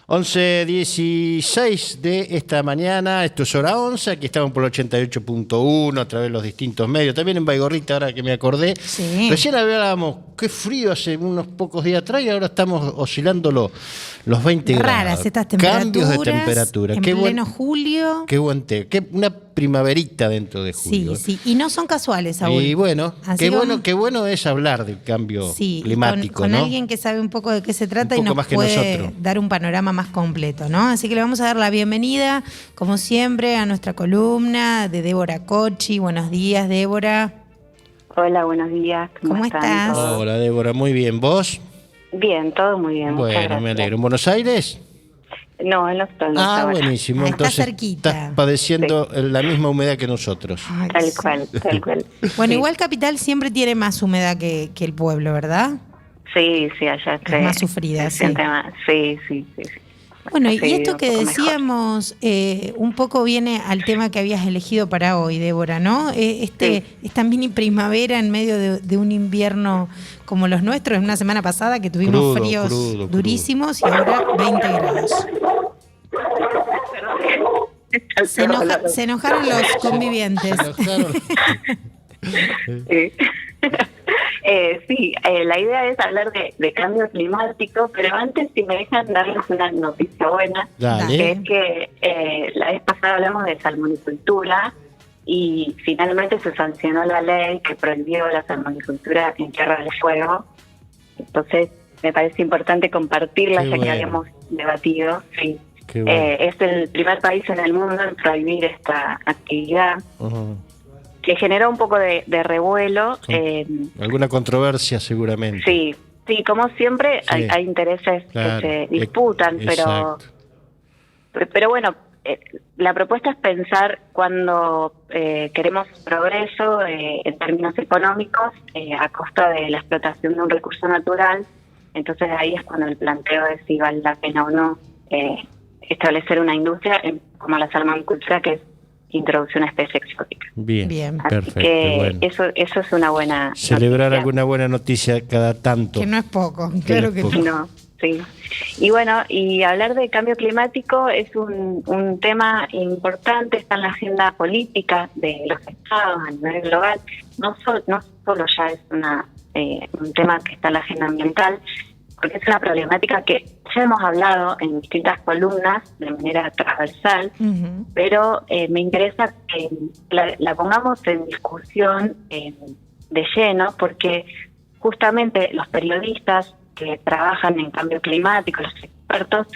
11:16 de esta mañana, esto es Hora 11, aquí estamos por el 88.1 a través de los distintos medios, también en Baigorrita, ahora que me acordé. Sí. Recién hablábamos, qué frío hace unos pocos días atrás y ahora estamos oscilando los 20 grados. Raras estas temperaturas. Cambios de temperatura. En pleno julio. Qué buen té, una primaverita dentro de julio. Sí, y no son casuales aún. Y bueno, Así qué bueno es hablar del cambio climático, con ¿no? alguien que sabe un poco de qué se trata y poco nos más que puede nosotros. dar un panorama más completo, ¿no? Así que le vamos a dar la bienvenida, como siempre, a nuestra columna de Débora Cocchi. Buenos días, Débora. Hola, buenos días. ¿Cómo estás? todos? Hola, Débora, muy bien. ¿Vos? Bien, todo muy bien. muchas Bueno, gracias. me alegro. ¿En Buenos Aires? No, en los Toldos. Ah, ahora. buenísimo. Está Entonces cerquita. estás padeciendo la misma humedad que nosotros. Ay, Tal sí. cual, tal cual. Bueno, Sí. igual Capital siempre tiene más humedad que el pueblo, ¿verdad? Sí, allá Es más sufrida, se sí. siente más. Sí. Bueno, y Sí, esto un que poco mejor. decíamos un poco viene al tema que habías elegido para hoy, Débora, ¿no? Esta mini primavera en medio de un invierno como los nuestros, en una semana pasada que tuvimos Crudo, fríos crudo. durísimos y ahora 20 grados. Se enojaron los convivientes. Sí. La idea es hablar de cambio climático, pero antes, si me dejan darles una noticia buena, Dale. que es que la vez pasada hablamos de salmonicultura y finalmente se sancionó la ley que prohibió la salmonicultura en Tierra del Fuego. Entonces, me parece importante compartirla, Qué ya que bueno. habíamos debatido. Sí. Qué bueno. Es el primer país en el mundo en prohibir esta actividad, Ujú. que generó un poco de revuelo. Alguna controversia seguramente. Sí, como siempre Sí. hay intereses Claro. que se disputan, Exacto. pero bueno, la propuesta es pensar cuando queremos progreso en términos económicos a costa de la explotación de un recurso natural. Entonces ahí es cuando el planteo de si vale la pena o no establecer una industria como la salmonicultura, que es introducir una especie exótica. Bien, Así perfecto. que Bueno. eso es una buena Celebrar noticia. alguna buena noticia cada tanto. Que no es poco, claro que no es no. No, sí. Y bueno, y hablar de cambio climático es un tema importante, está en la agenda política de los estados a nivel global. No solo ya es un tema que está en la agenda ambiental, porque es una problemática que ya hemos hablado en distintas columnas de manera transversal, Ujú. pero me interesa que la pongamos en discusión de lleno, porque justamente los periodistas que trabajan en cambio climático, los expertos,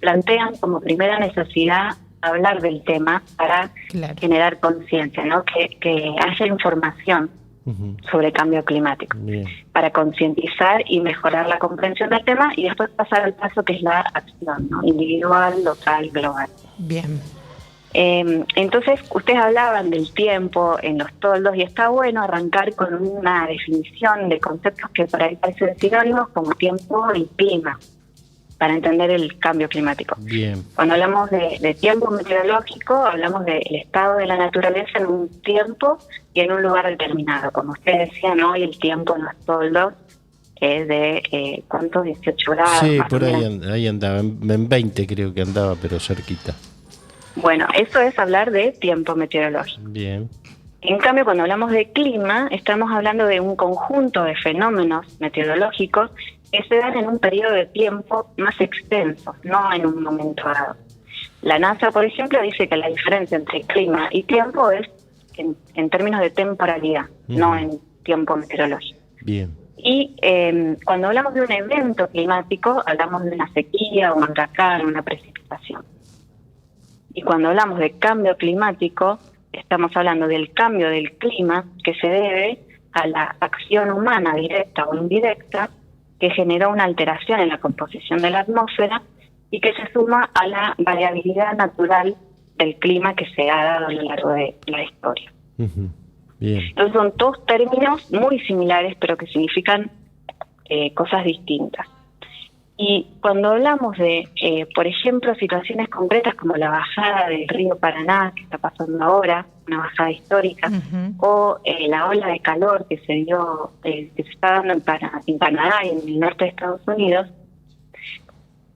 plantean como primera necesidad hablar del tema para Claro. generar conciencia, ¿no? Que haya información Ujú. sobre cambio climático, Bien. para concientizar y mejorar la comprensión del tema y después pasar al paso que es la acción, ¿no? Individual, local, global. Bien. Entonces, ustedes hablaban del tiempo en los toldos y está bueno arrancar con una definición de conceptos que por ahí parecen sinónimos como tiempo y clima, para entender el cambio climático. Bien. Cuando hablamos de tiempo meteorológico, hablamos del estado de la naturaleza en un tiempo y en un lugar determinado. Como ustedes decían, hoy el tiempo en los toldos es de, ¿cuánto? 18 grados. Sí, más por o ahí, menos. ahí andaba. En 20 creo que andaba, pero cerquita. Bueno, eso es hablar de tiempo meteorológico. Bien. En cambio, cuando hablamos de clima, estamos hablando de un conjunto de fenómenos meteorológicos que se dan en un periodo de tiempo más extenso, no en un momento dado. La NASA, por ejemplo, dice que la diferencia entre clima y tiempo es en términos de temporalidad, no en tiempo meteorológico. Bien. Y cuando hablamos de un evento climático, hablamos de una sequía, un huracán, una precipitación. Y cuando hablamos de cambio climático, estamos hablando del cambio del clima que se debe a la acción humana directa o indirecta que generó una alteración en la composición de la atmósfera y que se suma a la variabilidad natural del clima que se ha dado a lo largo de la historia. Ujú. Bien. Entonces son dos términos muy similares pero que significan cosas distintas. Y cuando hablamos de, por ejemplo, situaciones concretas como la bajada del río Paraná, que está pasando ahora, una bajada histórica, Ujú. o la ola de calor que se dio, que se está dando en Canadá y en el norte de Estados Unidos,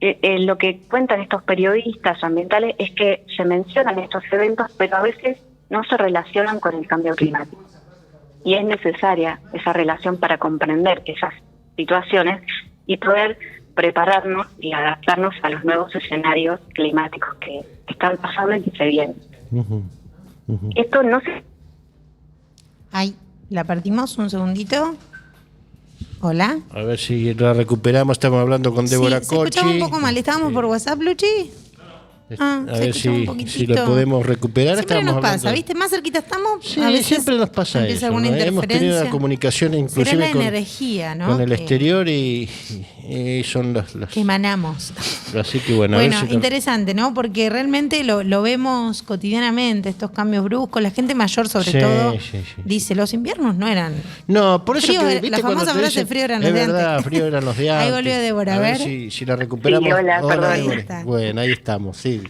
lo que cuentan estos periodistas ambientales es que se mencionan estos eventos, pero a veces no se relacionan con el cambio climático. Y es necesaria esa relación para comprender esas situaciones y poder prepararnos y adaptarnos a los nuevos escenarios climáticos que están pasando y que se vienen. Esto no se... Ay, la partimos un segundito. Hola. A ver si la recuperamos. Estamos hablando con Débora Sí, se Kochi. escuchaba un poco mal. ¿Estábamos por WhatsApp, Luchi? A se ver escuchaba un si poquitito. lo podemos recuperar. Siempre Estábamos nos pasa, hablando- ¿viste? Más cerquita estamos. Sí, a veces siempre nos pasa empieza eso. alguna ¿no? Hemos tenido interferencia. una comunicación Será inclusive la energía, ¿no? con el que- exterior y son los... que emanamos. Así que bueno, a ver Bueno, si- interesante, ¿no? Porque realmente lo vemos cotidianamente, estos cambios bruscos. La gente mayor, sobre Sí, todo, sí, sí. dice, los inviernos no eran... No, por eso Frío, que, la ¿viste cuando famosa te frase, dicen, frío eran los es de verdad, antes? frío eran los de Ahí antes. volvió Débora, a ver. si la recuperamos. Sí, hola, perdón. Débora. Ahí está. Bueno, ahí estamos, sí.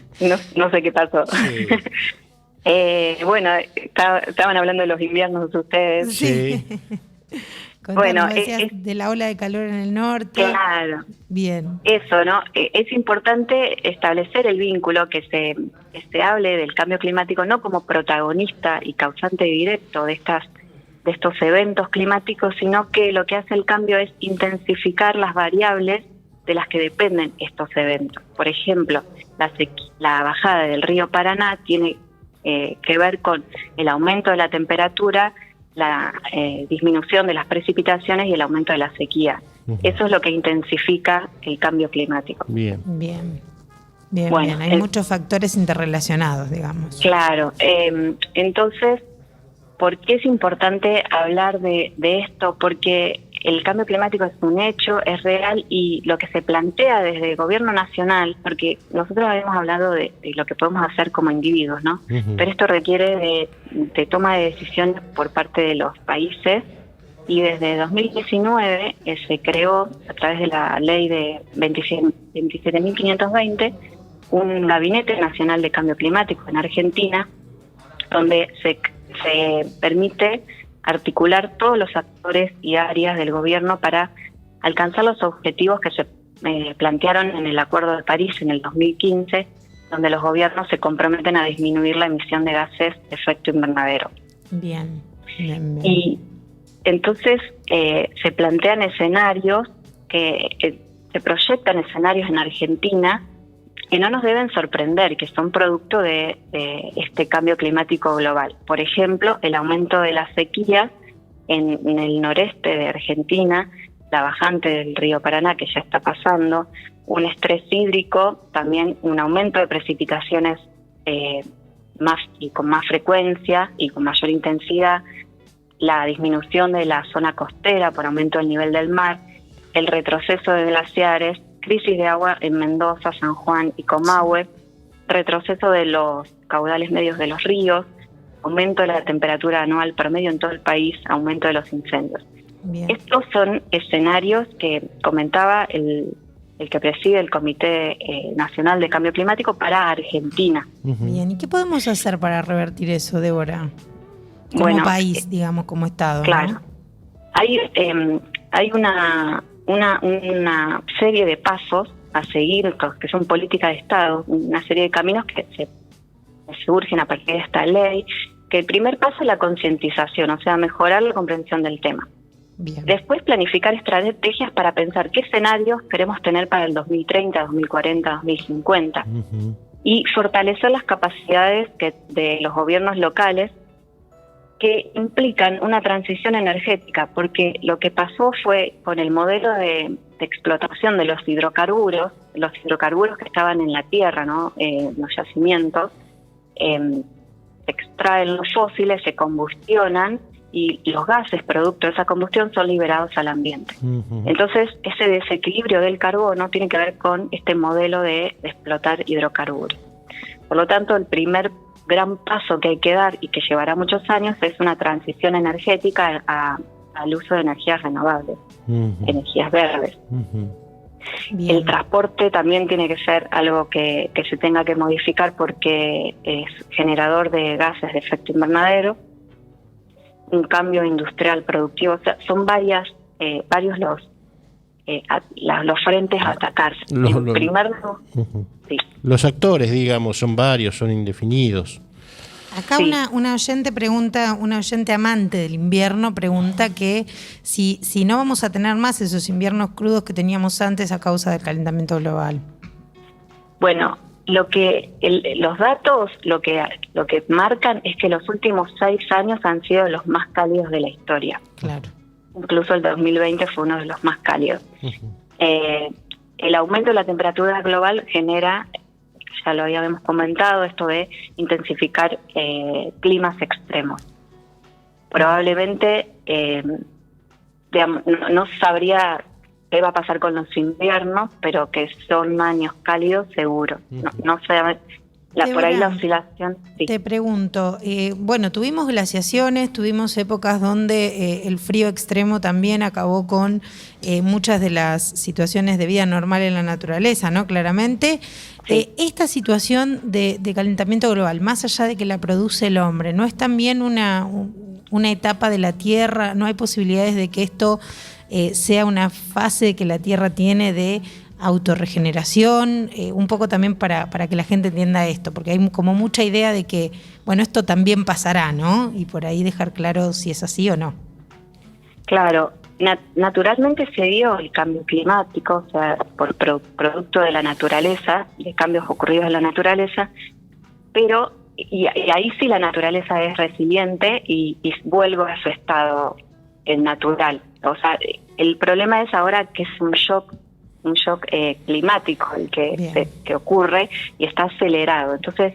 No sé qué pasó. Sí. Bueno, estaban hablando de los inviernos ustedes. Sí. Contanos, Bueno, decías de la ola de calor en el norte. Claro. Bien. Eso, ¿no? Es importante establecer el vínculo, que se hable del cambio climático no como protagonista y causante directo de estos eventos climáticos, sino que lo que hace el cambio es intensificar las variables de las que dependen estos eventos. Por ejemplo, la bajada del río Paraná tiene que ver con el aumento de la temperatura, la disminución de las precipitaciones y el aumento de la sequía. Eso es lo que intensifica el cambio climático. Bien. Bien, Bueno, bien. Hay muchos factores interrelacionados, digamos. Claro, entonces, ¿por qué es importante hablar de esto? Porque el cambio climático es un hecho, es real, y lo que se plantea desde el gobierno nacional, porque nosotros habíamos hablado de lo que podemos hacer como individuos, ¿no? Pero esto requiere de toma de decisiones por parte de los países, y desde 2019 se creó, a través de la ley de 27.520, un Gabinete Nacional de Cambio Climático en Argentina, donde se permite articular todos los actores y áreas del gobierno para alcanzar los objetivos que se plantearon en el Acuerdo de París en el 2015, donde los gobiernos se comprometen a disminuir la emisión de gases de efecto invernadero. Bien. Y entonces se plantean escenarios, se proyectan escenarios en Argentina que no nos deben sorprender, que son producto de este cambio climático global. Por ejemplo, el aumento de la sequía en el noreste de Argentina, la bajante del río Paraná, que ya está pasando, un estrés hídrico, también un aumento de precipitaciones con más frecuencia y con mayor intensidad, la disminución de la zona costera por aumento del nivel del mar, el retroceso de glaciares, crisis de agua en Mendoza, San Juan y Comahue, retroceso de los caudales medios de los ríos, aumento de la temperatura anual promedio en todo el país, aumento de los incendios. Bien. Estos son escenarios que comentaba el que preside el Comité Nacional de Cambio Climático para Argentina. Bien. ¿Y qué podemos hacer para revertir eso, Débora? Como Bueno, país, digamos, como Estado. Claro. ¿No? Hay una serie de pasos a seguir, que son políticas de Estado, una serie de caminos que se surgen a partir de esta ley, que el primer paso es la concientización, o sea, mejorar la comprensión del tema. Bien. Después planificar estrategias para pensar qué escenarios queremos tener para el 2030, 2040, 2050 y fortalecer las capacidades de los gobiernos locales que implican una transición energética, porque lo que pasó fue con el modelo de explotación de los hidrocarburos que estaban en la tierra, ¿no? Los yacimientos, se extraen los fósiles, se combustionan y los gases producto de esa combustión son liberados al ambiente. Entonces, ese desequilibrio del carbono tiene que ver con este modelo de explotar hidrocarburos. Por lo tanto, el primer gran paso que hay que dar y que llevará muchos años es una transición energética al uso de energías renovables, energías verdes. Bien. El transporte también tiene que ser algo que se tenga que modificar porque es generador de gases de efecto invernadero, un cambio industrial productivo, o sea, son varios los frentes a atacarse. En primer lugar, sí. Los actores, digamos, son varios, son indefinidos. Acá Sí. una oyente pregunta, una oyente amante del invierno pregunta que si no vamos a tener más esos inviernos crudos que teníamos antes a causa del calentamiento global. Bueno, los datos lo que marcan es que los últimos 6 años han sido los más cálidos de la historia. Claro. Incluso el 2020 fue uno de los más cálidos. El aumento de la temperatura global genera, ya lo habíamos comentado, esto de intensificar climas extremos. Probablemente, no sabría qué va a pasar con los inviernos, pero que son años cálidos seguro. No sé, por ahí la oscilación. Sí. Te pregunto, bueno, tuvimos glaciaciones, tuvimos épocas donde el frío extremo también acabó con muchas de las situaciones de vida normal en la naturaleza, ¿no? Claramente. Sí. Esta situación de calentamiento global, más allá de que la produce el hombre, ¿no es también una etapa de la Tierra? ¿No hay posibilidades de que esto sea una fase que la Tierra tiene de autorregeneración? Un poco también para que la gente entienda esto, porque hay como mucha idea de que, bueno, esto también pasará, ¿no? Y por ahí dejar claro si es así o no. Claro, naturalmente se dio el cambio climático, o sea, por producto de la naturaleza, de cambios ocurridos en la naturaleza, pero y ahí sí la naturaleza es resiliente y vuelve a su estado natural. O sea, el problema es ahora que es un shock climático el que ocurre y está acelerado. Entonces,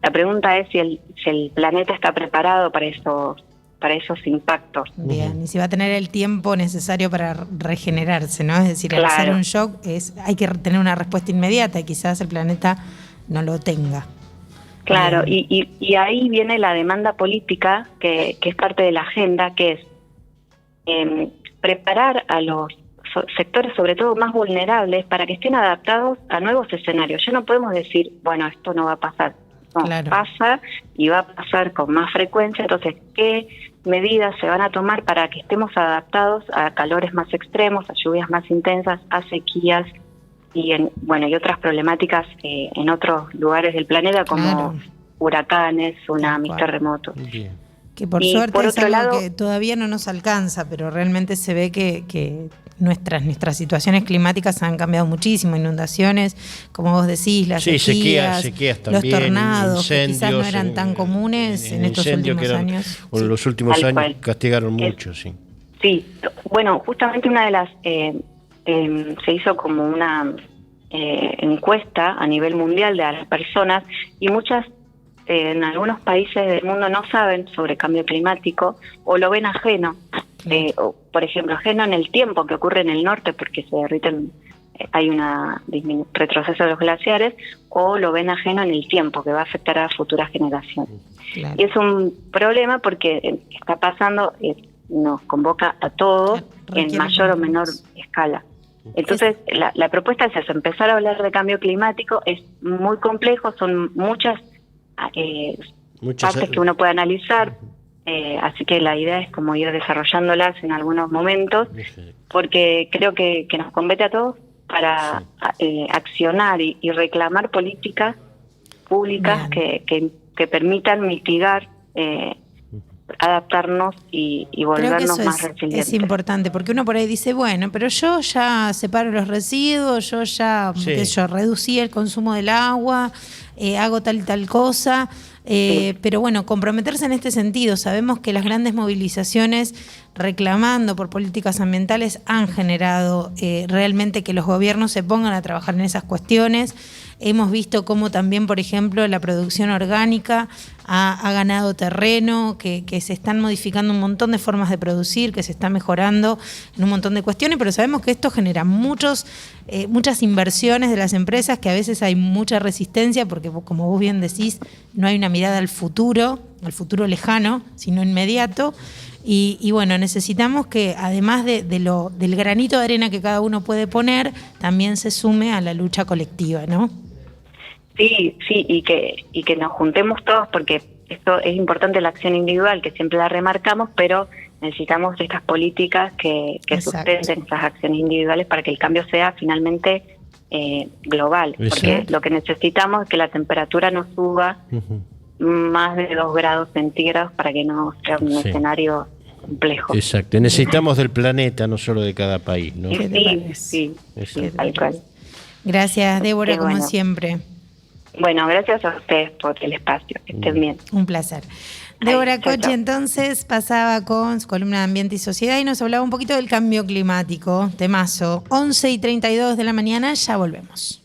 la pregunta es si el planeta está preparado para esos impactos. Bien, y si va a tener el tiempo necesario para regenerarse, ¿no? Es decir, al hacer un shock hay que tener una respuesta inmediata y quizás el planeta no lo tenga. Claro, y ahí viene la demanda política que es parte de la agenda, que es preparar a los sectores, sobre todo más vulnerables, para que estén adaptados a nuevos escenarios. Ya no podemos decir, bueno, esto no va a pasar. No, claro. Pasa y va a pasar con más frecuencia. Entonces, ¿qué medidas se van a tomar para que estemos adaptados a calores más extremos, a lluvias más intensas, a sequías y otras problemáticas en otros lugares del planeta, como huracanes, tsunamis, terremotos? Bien. Que por suerte es algo que todavía no nos alcanza, pero realmente se ve que nuestras situaciones climáticas han cambiado muchísimo. Inundaciones, como vos decís, las sequías también, los tornados, incendios, que quizás no eran tan comunes en estos últimos años. En los últimos años castigaron mucho, sí. Sí, bueno, justamente una de las... se hizo como una encuesta a nivel mundial de las personas, y muchas en algunos países del mundo no saben sobre cambio climático o lo ven ajeno. O, por ejemplo, ajeno en el tiempo que ocurre en el norte porque se derriten, hay una retroceso de los glaciares, o lo ven ajeno en el tiempo que va a afectar a futuras generaciones. Claro. Y es un problema porque está pasando, nos convoca a todos en mayor o menor escala. Entonces, la propuesta es eso, empezar a hablar de cambio climático. Es muy complejo, son muchas partes que uno puede analizar, así que la idea es como ir desarrollándolas en algunos momentos, porque creo que nos compete a todos para accionar y reclamar políticas públicas que permitan mitigar, adaptarnos y volvernos más resilientes. Es importante, porque uno por ahí dice, bueno, pero yo ya separo los residuos, yo ya reducí el consumo del agua, hago tal y tal cosa, pero bueno, comprometerse en este sentido. Sabemos que las grandes movilizaciones reclamando por políticas ambientales han generado realmente que los gobiernos se pongan a trabajar en esas cuestiones. Hemos visto cómo también, por ejemplo, la producción orgánica ha ganado terreno, que se están modificando un montón de formas de producir, que se está mejorando en un montón de cuestiones, pero sabemos que esto genera muchas inversiones de las empresas, que a veces hay mucha resistencia, porque como vos bien decís, no hay una mirada al futuro lejano, sino inmediato. Y bueno, necesitamos que además del granito de arena que cada uno puede poner, también se sume a la lucha colectiva, ¿no? Sí, y que nos juntemos todos, porque esto es importante, la acción individual, que siempre la remarcamos, pero necesitamos estas políticas que sustenten esas acciones individuales para que el cambio sea finalmente global. Porque lo que necesitamos es que la temperatura no suba más de 2 grados centígrados para que no sea un escenario complejo. Exacto. Necesitamos del planeta, no solo de cada país, ¿no? Sí, tal cual. Gracias, Débora, como siempre. Bueno, gracias a ustedes por el espacio. Que estén bien. Un placer. Débora Cochi, entonces, pasaba con su columna de Ambiente y Sociedad y nos hablaba un poquito del cambio climático. Temazo. 11:32 de la mañana, ya volvemos.